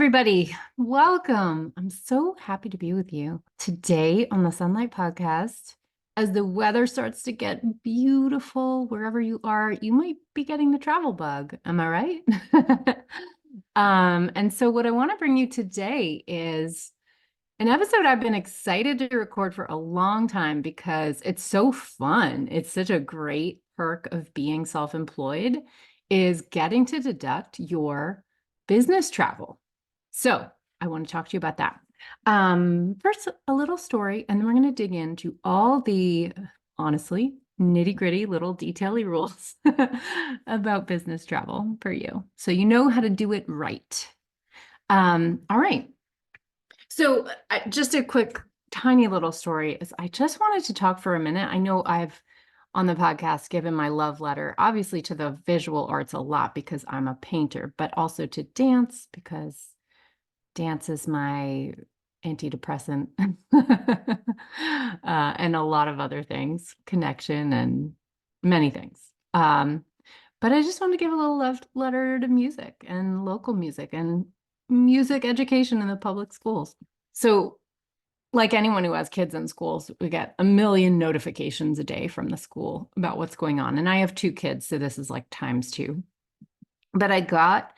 everybody. Welcome. I'm so happy to be with you today on the Sunlight Podcast. As the weather starts to get beautiful wherever you are, you might be getting the travel bug. Am I right? And so what I want to bring you today is an episode I've been excited to record for a long time because it's so fun. It's such a great perk of being self-employed is getting to deduct your business travel. So I want to talk to you about that. First, a little story, and then we're going to dig into all the, honestly, nitty-gritty little detaily rules about business travel for you. So you know how to do it right. All right. So just a quick, tiny little story is I just wanted to talk for a minute. I know I've on the podcast given my love letter, obviously to the visual arts a lot because I'm a painter, but also to dance because dance is my antidepressant and a lot of other things, connection and many things. But I just want to give a little love letter to music and local music and music education in the public schools. So, like anyone who has kids in schools, we get a million notifications a day from the school about what's going on. And I have two kids, so this is like times two. But I got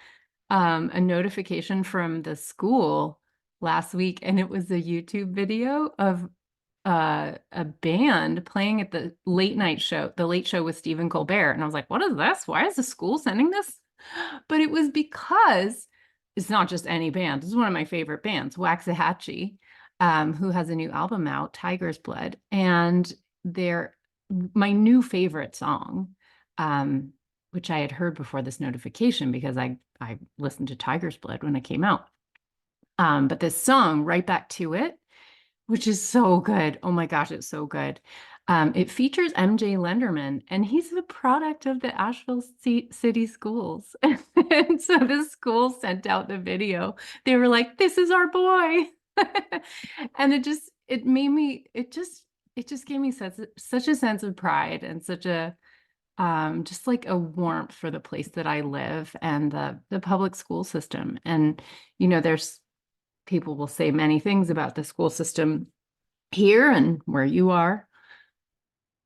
a notification from the school last week, and it was a YouTube video of a band playing at the late night show, the late show with Stephen Colbert. And I was like, what is this? Why is the school sending this? But it was because it's not just any band. This is one of my favorite bands, Waxahatchee, who has a new album out, Tiger's Blood. And they're my new favorite song, which I had heard before this notification because I listened to Tiger's Blood when it came out. But this song, Right Back to It, which is so good. Oh my gosh, it's so good. It features MJ Lenderman, and he's the product of the Asheville City Schools. And so the school sent out the video. They were like, "This is our boy," and it just gave me such a sense of pride and such a just like a warmth for the place that I live and the public school system. And there's people will say many things about the school system here and where you are.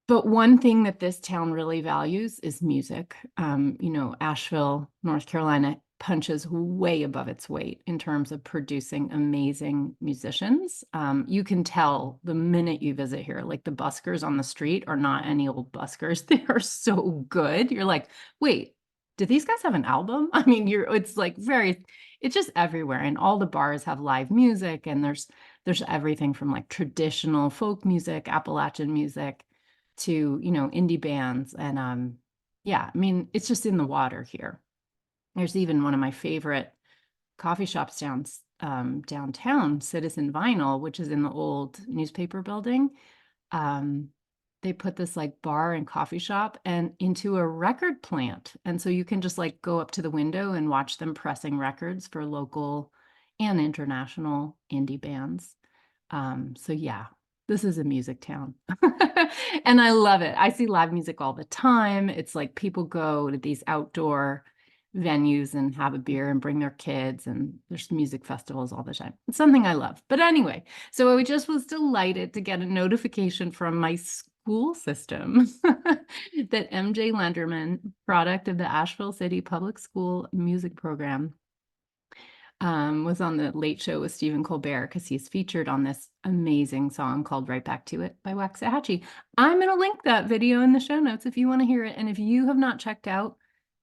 But one thing that this town really values is music. Asheville, North Carolina punches way above its weight in terms of producing amazing musicians. You can tell the minute you visit here, like the buskers on the street are not any old buskers. They are so good. You're like, wait, did these guys have an album? I mean, it's just everywhere. And all the bars have live music, and there's everything from like traditional folk music, Appalachian music to, indie bands. And yeah, I mean, it's just in the water here. There's even one of my favorite coffee shops downtown, Citizen Vinyl, which is in the old newspaper building. They put this like bar and coffee shop and into a record plant. And so you can just like go up to the window and watch them pressing records for local and international indie bands. So yeah, this is a music town. And I love it. I see live music all the time. It's like people go to these outdoor venues and have a beer and bring their kids, and there's music festivals all the time. It's something I love. But anyway, so I just was delighted to get a notification from my school system that MJ Lenderman, product of the Asheville City Public School music program, was on the Late Show with Stephen Colbert because he's featured on this amazing song called Right Back to It by Waxahatchee. I'm going to link that video in the show notes if you want to hear it. And if you have not checked out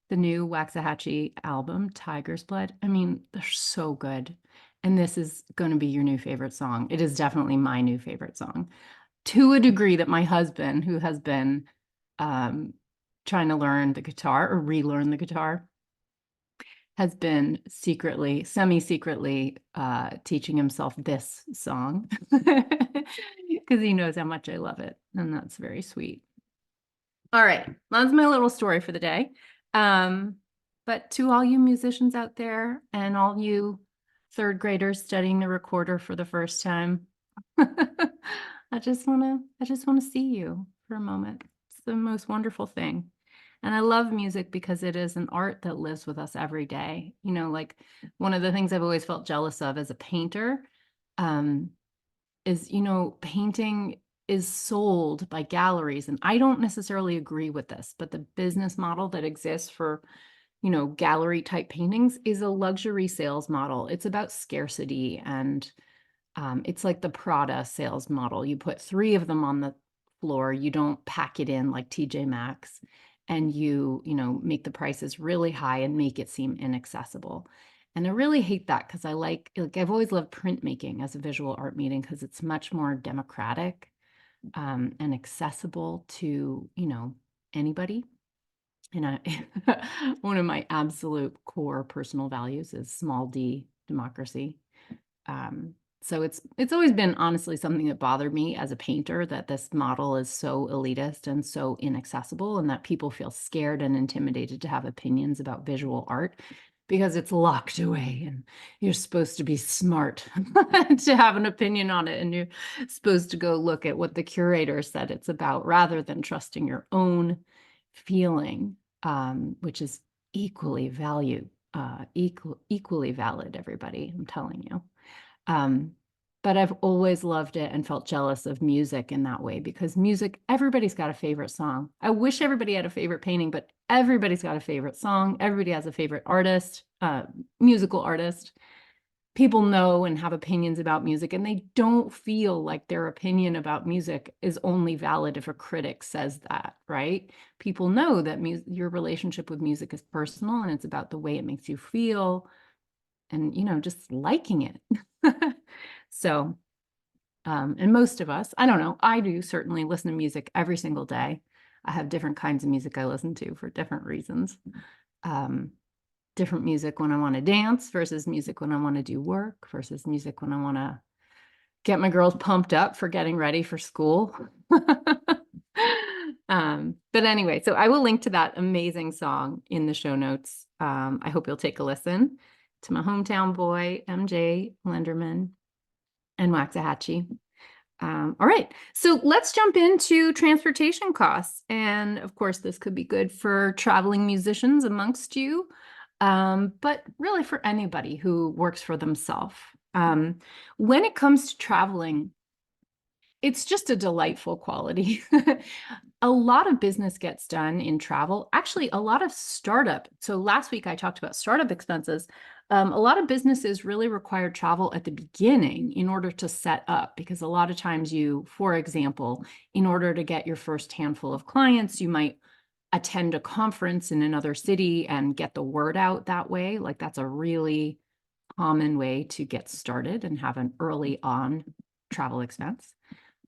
the new Waxahatchee album, Tiger's Blood, I mean, they're so good. And this is going to be your new favorite song. It is definitely my new favorite song, to a degree that my husband, who has been trying to learn the guitar or relearn the guitar, has been semi-secretly teaching himself this song because he knows how much I love it. And that's very sweet. All right, that's my little story for the day. But to all you musicians out there and all you third graders studying the recorder for the first time, I just want to see you for a moment. It's the most wonderful thing. And I love music because it is an art that lives with us every day. You know, like one of the things I've always felt jealous of as a painter, is, painting is sold by galleries. And I don't necessarily agree with this, but the business model that exists for, gallery type paintings is a luxury sales model. It's about scarcity, and it's like the Prada sales model. You put 3 of them on the floor. You don't pack it in like TJ Maxx, and make the prices really high and make it seem inaccessible. And I really hate that because I've always loved printmaking as a visual art medium because it's much more democratic, and accessible to, anybody. And one of my absolute core personal values is small d democracy. So it's always been honestly something that bothered me as a painter, that this model is so elitist and so inaccessible, and that people feel scared and intimidated to have opinions about visual art because it's locked away and you're supposed to be smart to have an opinion on it, and you're supposed to go look at what the curator said it's about rather than trusting your own feeling, which is equally equally valid, everybody, I'm telling you. But I've always loved it and felt jealous of music in that way, because music, everybody's got a favorite song. I wish everybody had a favorite painting, but everybody's got a favorite song. Everybody has a favorite artist, musical artist. People know and have opinions about music, and they don't feel like their opinion about music is only valid if a critic says that, right? People know that your relationship with music is personal, and it's about the way it makes you feel and, just liking it. So, and most of us, I don't know, I do certainly listen to music every single day. I have different kinds of music I listen to for different reasons. Different music when I want to dance versus music when I want to do work versus music when I want to get my girls pumped up for getting ready for school. But anyway, so I will link to that amazing song in the show notes. I hope you'll take a listen to my hometown boy, MJ Lenderman and Waxahatchee. All right, so let's jump into transportation costs. And of course, this could be good for traveling musicians amongst you, but really for anybody who works for themselves. When it comes to traveling, it's just a delightful quality. A lot of business gets done in travel. Actually, a lot of startup. So last week I talked about startup expenses. A lot of businesses really require travel at the beginning in order to set up, because a lot of times for example, in order to get your first handful of clients, you might attend a conference in another city and get the word out that way. Like that's a really common way to get started and have an early on travel expense.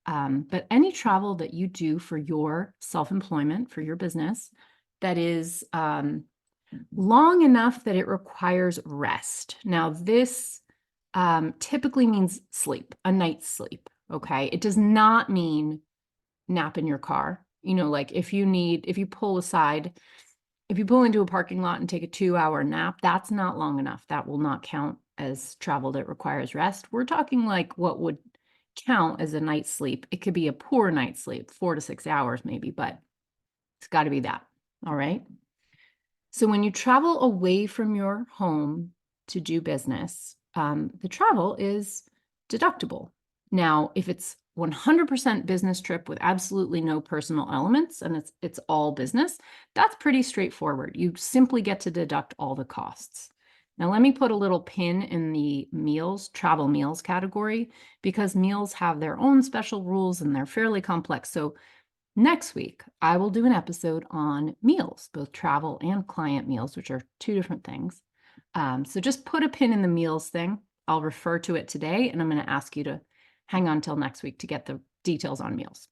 But any travel that you do for your self-employment, for your business, that is long enough that it requires rest. Now, this typically means sleep, a night's sleep, okay? It does not mean nap in your car. Like if you pull into a parking lot and take a 2-hour nap, that's not long enough. That will not count as travel that requires rest. We're talking like what would count as a night's sleep. It could be a poor night's sleep, 4 to 6 hours maybe, but it's got to be that. All right. So when you travel away from your home to do business, the travel is deductible. Now, if it's 100% business trip with absolutely no personal elements and it's all business, that's pretty straightforward. You simply get to deduct all the costs. Now, let me put a little pin in the travel meals category, because meals have their own special rules and they're fairly complex. So next week, I will do an episode on meals, both travel and client meals, which are 2 different things. So just put a pin in the meals thing. I'll refer to it today, and I'm going to ask you to hang on till next week to get the details on meals.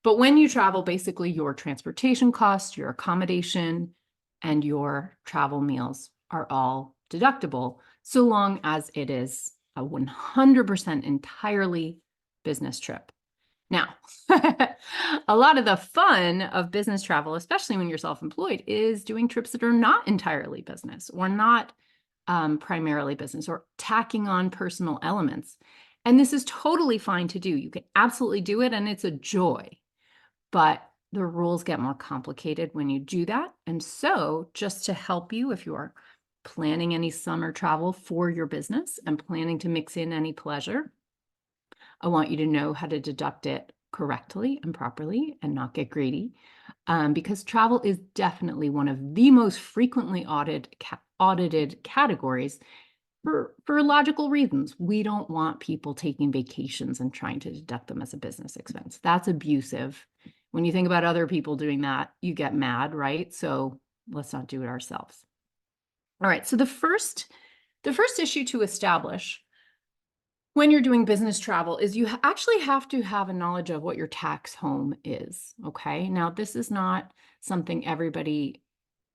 But when you travel, basically your transportation costs, your accommodation, and your travel meals are all deductible, so long as it is a 100% entirely business trip. Now, a lot of the fun of business travel, especially when you're self-employed, is doing trips that are not entirely business or not primarily business, or tacking on personal elements. And this is totally fine to do. You can absolutely do it, and it's a joy. But the rules get more complicated when you do that. And so just to help you, if you are planning any summer travel for your business and planning to mix in any pleasure, I want you to know how to deduct it correctly and properly and not get greedy, because travel is definitely one of the most frequently audited categories for logical reasons. We don't want people taking vacations and trying to deduct them as a business expense. That's abusive. When you think about other people doing that, you get mad, right? So let's not do it ourselves. All right, so the first issue to establish when you're doing business travel is you actually have to have a knowledge of what your tax home is, okay? Now, this is not something everybody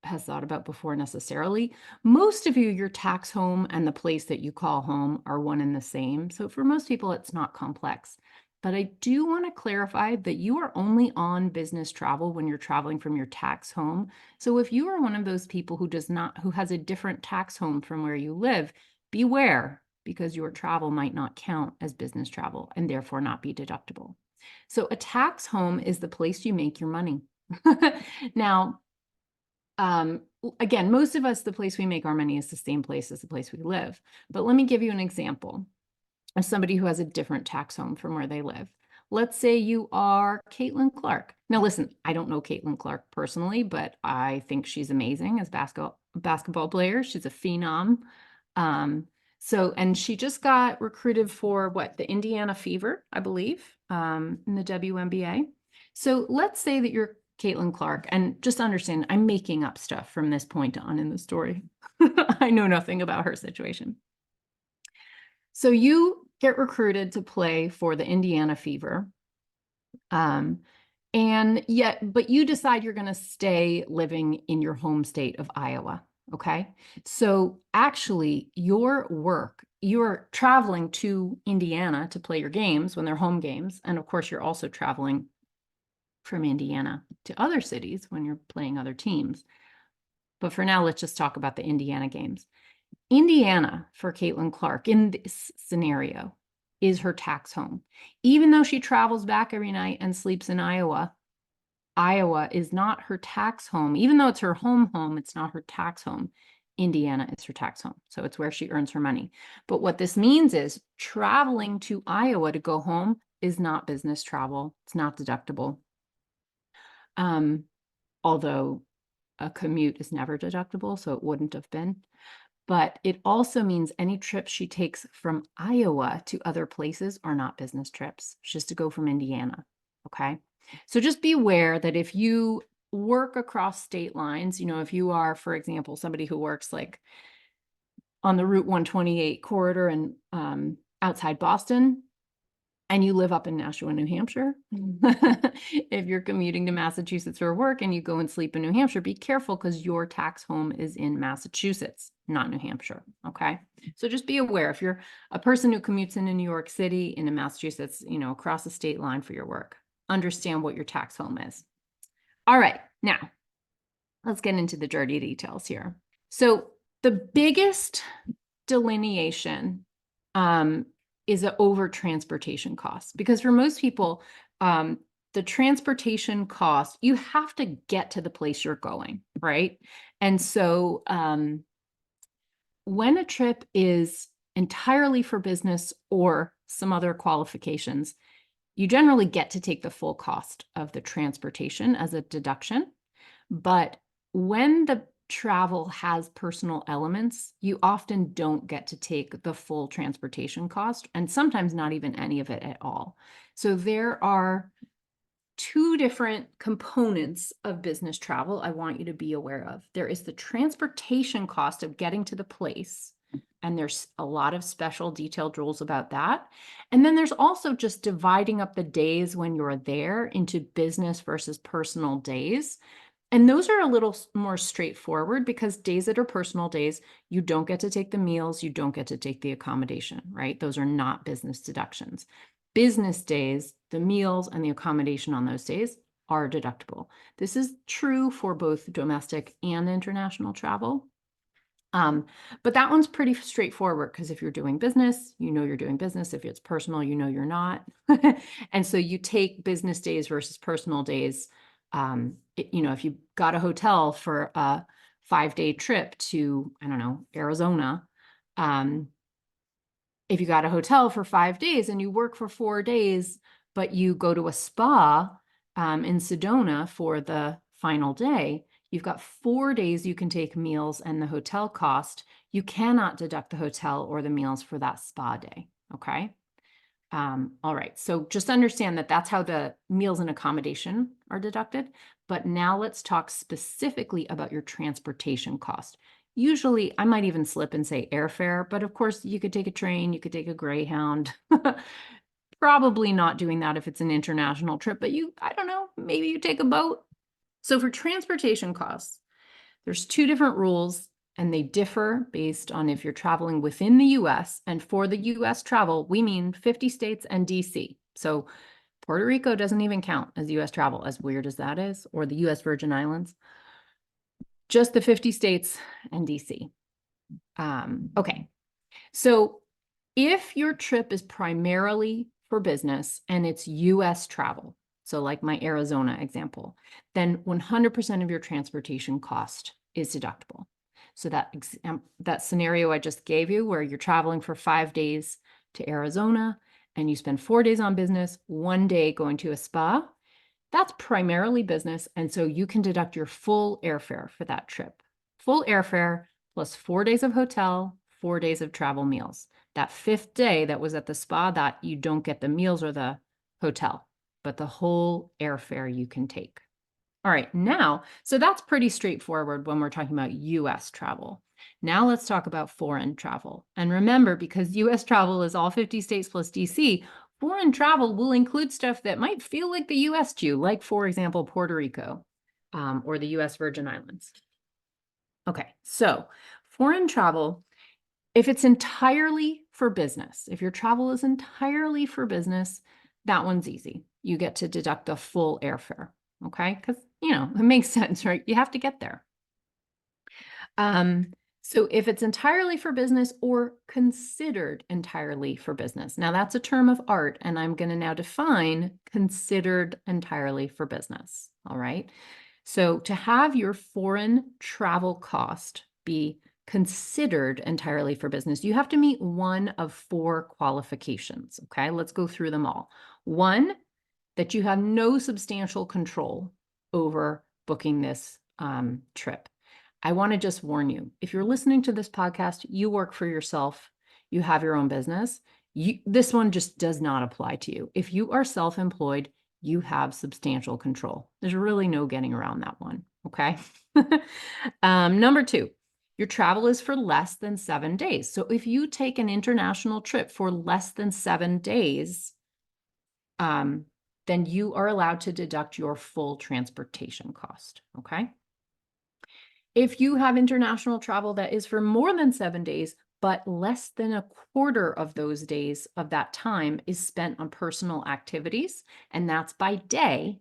has thought about before necessarily. Most of you, your tax home and the place that you call home are one and the same. So for most people, it's not complex. But I do want to clarify that you are only on business travel when you're traveling from your tax home. So if you are one of those people who has a different tax home from where you live, beware, because your travel might not count as business travel and therefore not be deductible. So a tax home is the place you make your money. Now, again, most of us, the place we make our money is the same place as the place we live. But let me give you an example of somebody who has a different tax home from where they live. Let's say you are Caitlin Clark. Now, listen, I don't know Caitlin Clark personally, but I think she's amazing as basketball player. She's a phenom. And she just got recruited for the Indiana Fever, I believe, in the WNBA. So let's say that you're Caitlin Clark, and just understand, I'm making up stuff from this point on in the story. I know nothing about her situation. So you get recruited to play for the Indiana Fever. But you decide you're going to stay living in your home state of Iowa. Okay. So actually, you're traveling to Indiana to play your games when they're home games. And of course, you're also traveling from Indiana to other cities when you're playing other teams. But for now, let's just talk about the Indiana games. Indiana, for Caitlin Clark, in this scenario, is her tax home. Even though she travels back every night and sleeps in Iowa, Iowa is not her tax home. Even though it's her home, it's not her tax home. Indiana is her tax home. So it's where she earns her money. But what this means is traveling to Iowa to go home is not business travel. It's not deductible. Although a commute is never deductible, so it wouldn't have been. But it also means any trips she takes from Iowa to other places are not business trips. It's just to go from Indiana, okay? So just be aware that if you work across state lines, if you are, for example, somebody who works like on the Route 128 corridor and outside Boston, and you live up in Nashua, New Hampshire, if you're commuting to Massachusetts for work and you go and sleep in New Hampshire, be careful because your tax home is in Massachusetts, not New Hampshire, okay? So just be aware, if you're a person who commutes into New York City, into Massachusetts, across the state line for your work, understand what your tax home is. All right, now, let's get into the dirty details here. So the biggest delineation is an over transportation cost, because for most people, the transportation cost, you have to get to the place you're going, right? And so when a trip is entirely for business or some other qualifications, you generally get to take the full cost of the transportation as a deduction. But when the travel has personal elements, you often don't get to take the full transportation cost, and sometimes not even any of it at all. So there are two different components of business travel I want you to be aware of. There is the transportation cost of getting to the place, and there's a lot of special detailed rules about that. And then there's also just dividing up the days when you're there into business versus personal days. And those are a little more straightforward, because days that are personal days, you don't get to take the meals, you don't get to take the accommodation, right? Those are not business deductions. Business days, the meals and the accommodation on those days are deductible. This is true for both domestic and international travel. But that one's pretty straightforward, because if you're doing business, you're doing business. If it's personal, you're not. And so you take business days versus personal days If you got a hotel for a 5-day trip to, I don't know, Arizona, if you got a hotel for 5 days and you work for 4 days, but you go to a spa in Sedona for the final day, you've got 4 days you can take meals and the hotel cost. You cannot deduct the hotel or the meals for that spa day, okay? All right, so just understand that that's how the meals and accommodation are deducted. But now let's talk specifically about your transportation cost. Usually, I might even slip and say airfare, but of course, you could take a train, you could take a Greyhound. Probably not doing that if it's an international trip, but I don't know, maybe you take a boat. So for transportation costs, there's 2 different rules, and they differ based on if you're traveling within the US. And for the US travel, we mean 50 states and DC. So Puerto Rico doesn't even count as US travel, as weird as that is, or the US Virgin Islands. Just the 50 states and DC. Okay, so if your trip is primarily for business and it's US travel, so like my Arizona example, then 100% of your transportation cost is deductible. So that scenario I just gave you, where you're traveling for 5 days to Arizona and you spend 4 days on business, 1 day going to a spa, that's primarily business. And so you can deduct your full airfare for that trip. Full airfare plus 4 days of hotel, 4 days of travel meals. That 5th day that was at the spa, that you don't get the meals or the hotel, but the whole airfare you can take. All right, now, so that's pretty straightforward when we're talking about US travel. Now let's talk about foreign travel. And remember, because US travel is all 50 states plus DC, foreign travel will include stuff that might feel like the US to you, like, for example, Puerto Rico or the US Virgin Islands. Okay, so foreign travel, if it's entirely for business, if your travel is entirely for business, that one's easy. You get to deduct the full airfare, okay? Because, it makes sense, right? You have to get there. So if it's entirely for business or considered entirely for business, now that's a term of art, and I'm going to now define considered entirely for business, all right? So to have your foreign travel cost be considered entirely for business, you have to meet one of 4 qualifications, okay? Let's go through them all. 1, that you have no substantial control over booking this trip. I want to just warn you, if you're listening to this podcast, you work for yourself, you have your own business, this one just does not apply to you. If you are self-employed, you have substantial control. There's really no getting around that one, okay? Number 2, your travel is for less than 7 days. So if you take an international trip for less than 7 days, then you are allowed to deduct your full transportation cost, okay? If you have international travel that is for more than 7 days, but less than a quarter of those days of that time is spent on personal activities, and that's by day,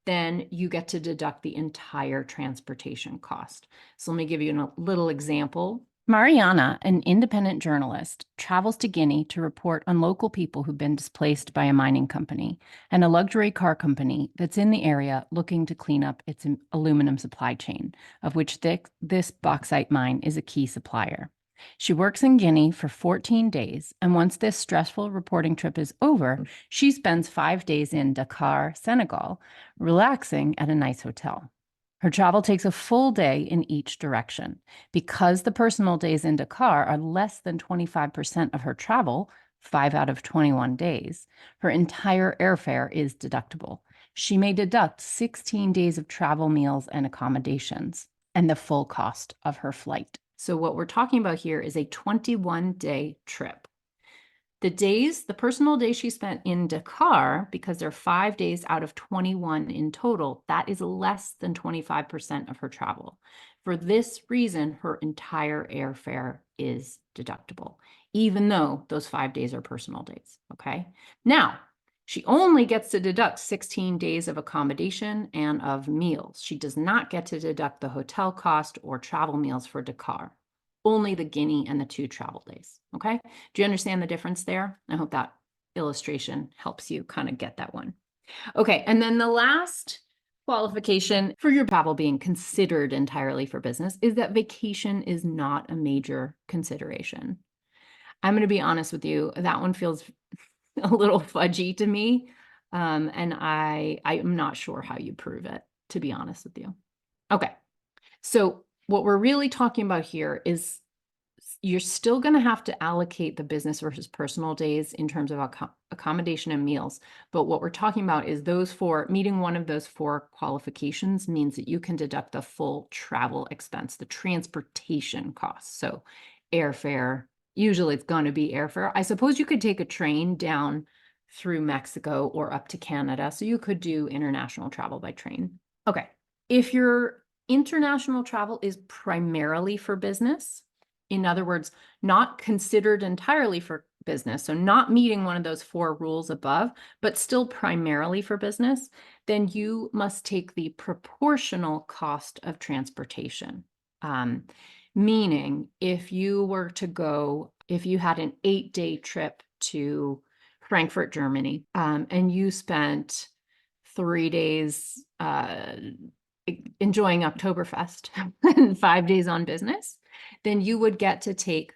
then you get to deduct the entire transportation cost. So let me give you a little example. Mariana, an independent journalist, travels to Guinea to report on local people who've been displaced by a mining company and a luxury car company that's in the area looking to clean up its aluminum supply chain, of which this bauxite mine is a key supplier. She works in Guinea for 14 days, and once this stressful reporting trip is over, she spends 5 days in Dakar, Senegal, relaxing at a nice hotel. Her travel takes a full day in each direction. Because the personal days in Dakar are less than 25% of her travel, 5 out of 21 days, her entire airfare is deductible. She may deduct 16 days of travel, meals, and accommodations, and the full cost of her flight. So what we're talking about here is a 21-day trip. The personal days she spent in Dakar, because they're 5 days out of 21 in total, that is less than 25% of her travel. For this reason, her entire airfare is deductible, even though those 5 days are personal days, okay? Now, she only gets to deduct 16 days of accommodation and of meals. She does not get to deduct the hotel cost or travel meals for Dakar. Only the Guinea and the 2 travel days, okay? Do you understand the difference there? I hope that illustration helps you kind of get that one. Okay, and then the last qualification for your travel being considered entirely for business is that vacation is not a major consideration. I'm going to be honest with you, that one feels a little fudgy to me. And I'm not sure how you prove it, to be honest with you. Okay. So what we're really talking about here is you're still going to have to allocate the business versus personal days in terms of accommodation and meals. But what we're talking about is meeting one of those 4 qualifications means that you can deduct the full travel expense, the transportation costs. So airfare, usually it's going to be airfare. I suppose you could take a train down through Mexico or up to Canada. So you could do international travel by train. Okay. If your international travel is primarily for business, in other words, not considered entirely for business, so not meeting one of those 4 rules above, but still primarily for business, then you must take the proportional cost of transportation. Meaning, if you had an 8-day trip to Frankfurt, Germany, and you spent 3 days enjoying Oktoberfest and 5 days on business, then you would get to take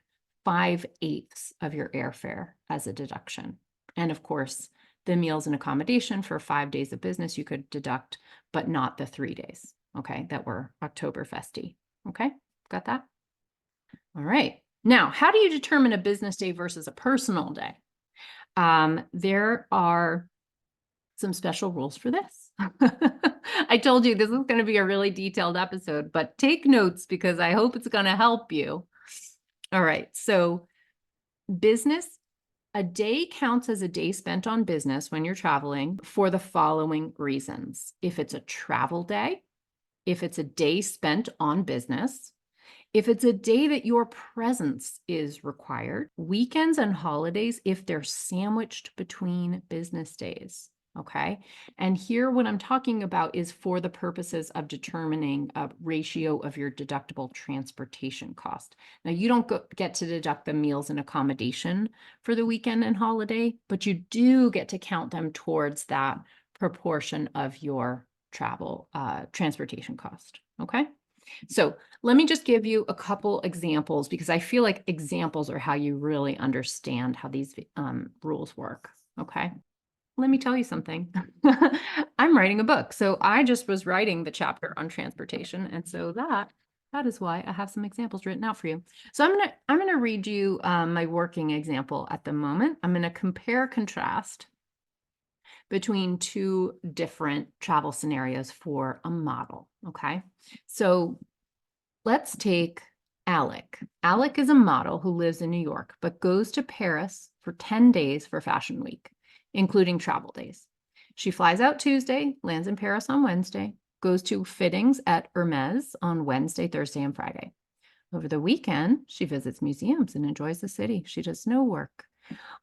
5/8 of your airfare as a deduction. And of course, the meals and accommodation for 5 days of business you could deduct, but not the 3 days, okay, that were Oktoberfesty. Okay, got that? All right. Now, how do you determine a business day versus a personal day? There are some special rules for this. I told you this is going to be a really detailed episode, but take notes because I hope it's going to help you. All right. So a day counts as a day spent on business when you're traveling for the following reasons. If it's a travel day, if it's a day spent on business, if it's a day that your presence is required, weekends and holidays, if they're sandwiched between business days. Okay. And here, what I'm talking about is for the purposes of determining a ratio of your deductible transportation cost. Now, you don't get to deduct the meals and accommodation for the weekend and holiday, but you do get to count them towards that proportion of your travel transportation cost. Okay. So let me just give you a couple examples because I feel like examples are how you really understand how these rules work. Okay. Let me tell you something. I'm writing a book. So I just was writing the chapter on transportation. And so that is why I have some examples written out for you. So I'm gonna read you my working example at the moment. I'm gonna contrast between 2 different travel scenarios for a model. Okay. So let's take Alec. Alec is a model who lives in New York, but goes to Paris for 10 days for Fashion Week, including travel days. She flies out Tuesday, lands in Paris on Wednesday, goes to fittings at Hermes on Wednesday, Thursday, and Friday. Over the weekend, she visits museums and enjoys the city. She does no work.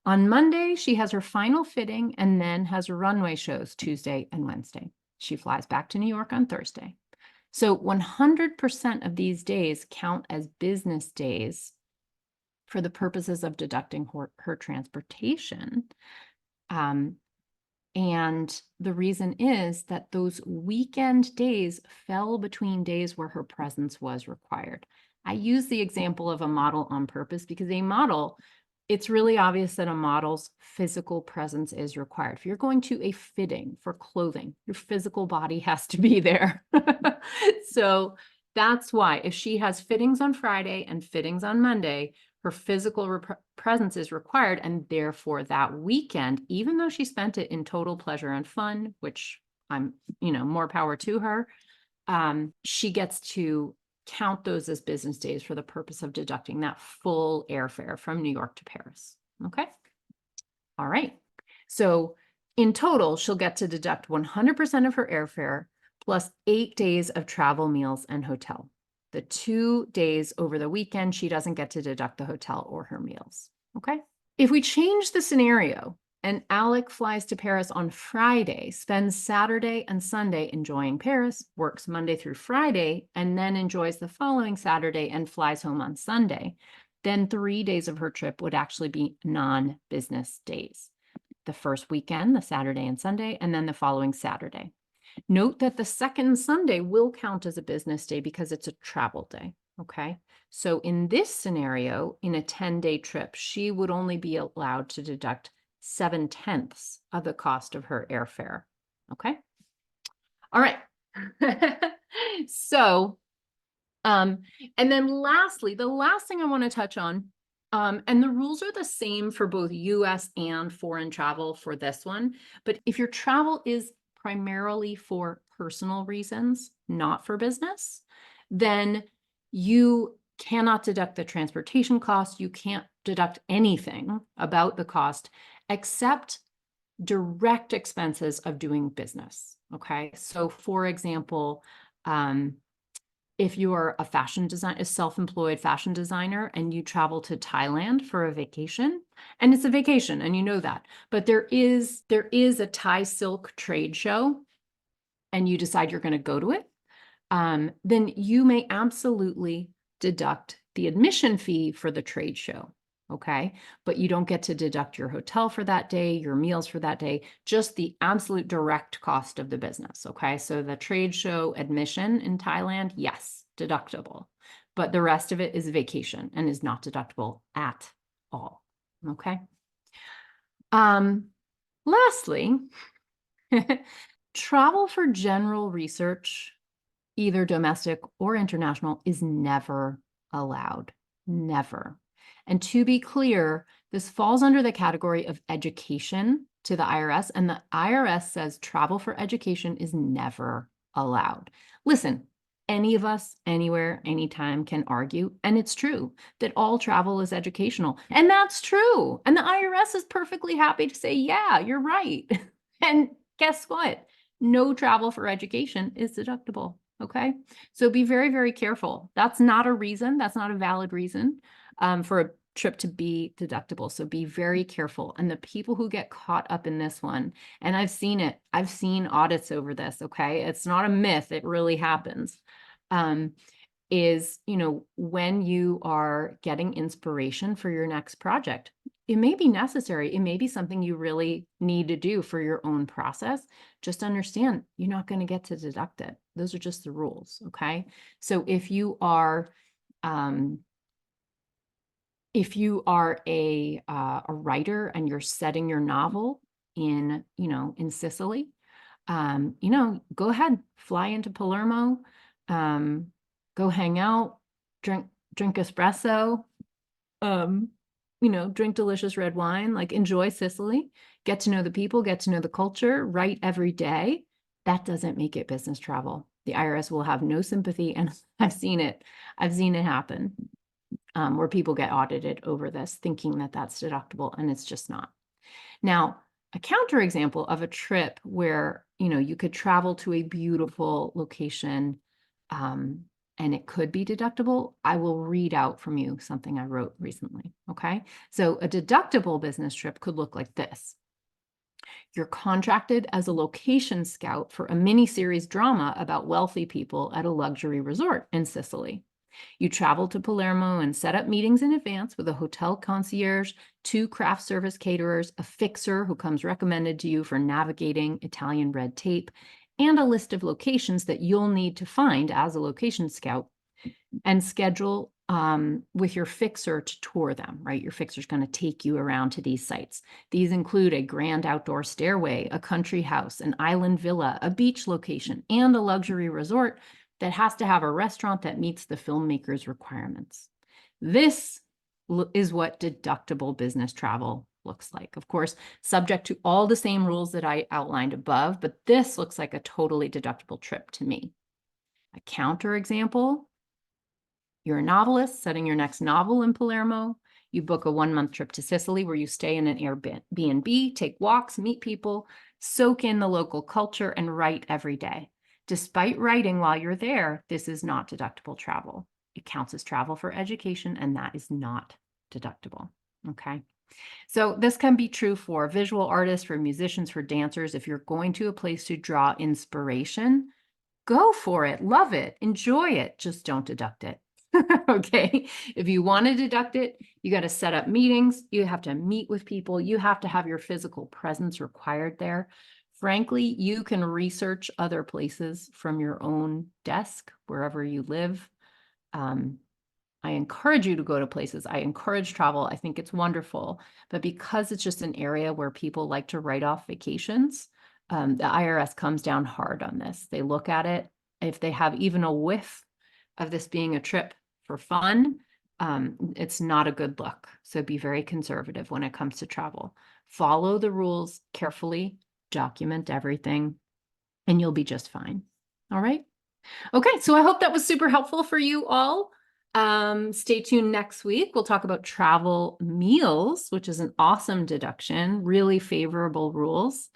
On Monday, she has her final fitting and then has runway shows Tuesday and Wednesday. She flies back to New York on Thursday. So 100% of these days count as business days for the purposes of deducting her transportation. And the reason is that those weekend days fell between days where her presence was required. I use the example of a model on purpose because a model, it's really obvious that a model's physical presence is required. If you're going to a fitting for clothing, your physical body has to be there. So that's why if she has fittings on Friday and fittings on Monday, her physical presence is required. And therefore that weekend, even though she spent it in total pleasure and fun, which I'm, more power to her, she gets to count those as business days for the purpose of deducting that full airfare from New York to Paris. Okay. All right. So in total, she'll get to deduct 100% of her airfare plus 8 days of travel, meals, and hotel. The 2 days over the weekend, she doesn't get to deduct the hotel or her meals. Okay. If we change the scenario and Alec flies to Paris on Friday, spends Saturday and Sunday enjoying Paris, works Monday through Friday, and then enjoys the following Saturday and flies home on Sunday, then 3 days of her trip would actually be non-business days. The first weekend, the Saturday and Sunday, and then the following Saturday. Note that the second Sunday will count as a business day because it's a travel day, okay? So in this scenario, in a 10-day trip, she would only be allowed to deduct 7/10 of the cost of her airfare, okay? All right. So, and then lastly, the last thing I want to touch on, and the rules are the same for both US and foreign travel for this one, but if your travel is primarily for personal reasons, not for business, then you cannot deduct the transportation cost. You can't deduct anything about the cost except direct expenses of doing business. Okay. So for example, if you're a self-employed fashion designer and you travel to Thailand for a vacation, and it's a vacation and you know that, but there is a Thai silk trade show and you decide you're going to go to it, then you may absolutely deduct the admission fee for the trade show. Okay. But you don't get to deduct your hotel for that day, your meals for that day, just the absolute direct cost of the business. Okay. So the trade show admission in Thailand, yes, deductible, but the rest of it is vacation and is not deductible at all. Okay. Lastly, travel for general research, either domestic or international, is never allowed. Never. And to be clear, this falls under the category of education to the IRS, and the IRS says travel for education is never allowed. Listen, any of us, anywhere, anytime can argue, and it's true that all travel is educational, and that's true. And the IRS is perfectly happy to say, yeah, you're right. And guess what? No travel for education is deductible. Okay. So be very, very careful. That's not a reason. That's not a valid reason for a trip to be deductible. So be very careful. And the people who get caught up in this one, and I've seen it, I've seen audits over this. Okay. It's not a myth. It really happens. Is, when you are getting inspiration for your next project, it may be necessary. It may be something you really need to do for your own process. Just understand you're not going to get to deduct it. Those are just the rules. Okay. So if you are a writer and you're setting your novel in Sicily, go ahead, fly into Palermo, go hang out, drink espresso, drink delicious red wine, like enjoy Sicily, get to know the people, get to know the culture, write every day. That doesn't make it business travel. The IRS will have no sympathy. And I've seen it happen where people get audited over this thinking that that's deductible, and it's just not. Now, a counterexample of a trip where, you could travel to a beautiful location, and it could be deductible, I will read out from you something I wrote recently, okay? So a deductible business trip could look like this. You're contracted as a location scout for a miniseries drama about wealthy people at a luxury resort in Sicily. You travel to Palermo and set up meetings in advance with a hotel concierge, 2 craft service caterers, a fixer who comes recommended to you for navigating Italian red tape, and a list of locations that you'll need to find as a location scout, and schedule with your fixer to tour them, right? Your fixer's going to take you around to these sites. These include a grand outdoor stairway, a country house, an island villa, a beach location, and a luxury resort that has to have a restaurant that meets the filmmaker's requirements. This is what deductible business travel looks like. Of course, subject to all the same rules that I outlined above, but this looks like a totally deductible trip to me. A counterexample, you're a novelist setting your next novel in Palermo. You book a 1-month trip to Sicily where you stay in an Airbnb, take walks, meet people, soak in the local culture, and write every day. Despite writing while you're there, this is not deductible travel. It counts as travel for education, and that is not deductible. Okay. So this can be true for visual artists, for musicians, for dancers. If you're going to a place to draw inspiration, go for it, love it, enjoy it, just don't deduct it. Okay. If you want to deduct it, you got to set up meetings. You have to meet with people. You have to have your physical presence required there. Frankly, you can research other places from your own desk, wherever you live. I encourage you to go to places. I encourage travel. I think it's wonderful. But because it's just an area where people like to write off vacations, the IRS comes down hard on this. They look at it. If they have even a whiff of this being a trip for fun, it's not a good look. So be very conservative when it comes to travel. Follow the rules carefully, document everything, and you'll be just fine. All right. Okay, so I hope that was super helpful for you all. Stay tuned next week. We'll talk about travel meals, which is an awesome deduction, really favorable rules.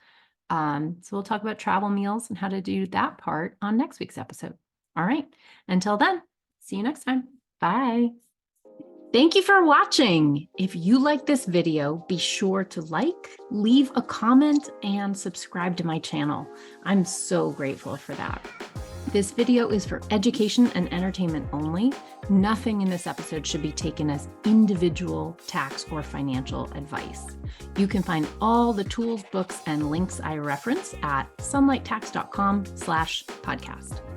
So we'll talk about travel meals and how to do that part on next week's episode. All right, until then, see you next time. Bye. Thank you for watching. If you like this video, be sure to like, leave a comment, and subscribe to my channel. I'm so grateful for that. This video is for education and entertainment only. Nothing in this episode should be taken as individual tax or financial advice. You can find all the tools, books, and links I reference at sunlighttax.com/podcast.